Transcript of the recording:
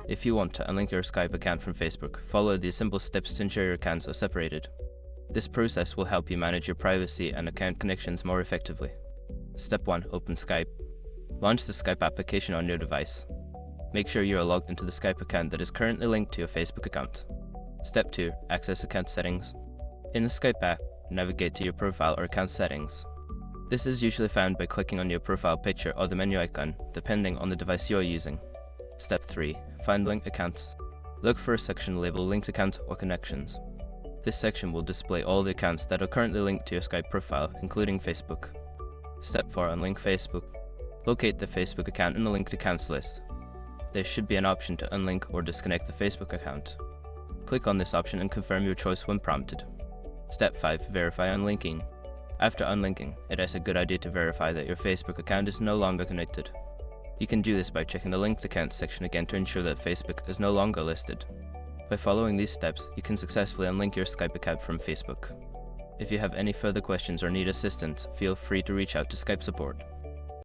If you want to unlink your Skype account from Facebook, follow these simple steps to ensure your accounts are separated. This process will help you manage your privacy and account connections more effectively. Step 1. Open Skype. Launch the Skype application on your device. Make sure you are logged into the Skype account that is currently linked to your Facebook account. Step 2. Access account settings. In the Skype app, navigate to your profile or account settings. This is usually found by clicking on your profile picture or the menu icon, depending on the device you are using. Step 3. Find linked accounts. Look for a section labeled Linked Account or Connections. This section will display all the accounts that are currently linked to your Skype profile, including Facebook. Step 4. Unlink Facebook. Locate the Facebook account in the linked accounts list. There should be an option to unlink or disconnect the Facebook account. Click on this option and confirm your choice when prompted. Step 5. Verify unlinking. After unlinking, it is a good idea to verify that your Facebook account is no longer connected. You can do this by checking the linked accounts section again to ensure that Facebook is no longer listed. By following these steps, you can successfully unlink your Skype account from Facebook. If you have any further questions or need assistance, feel free to reach out to Skype support.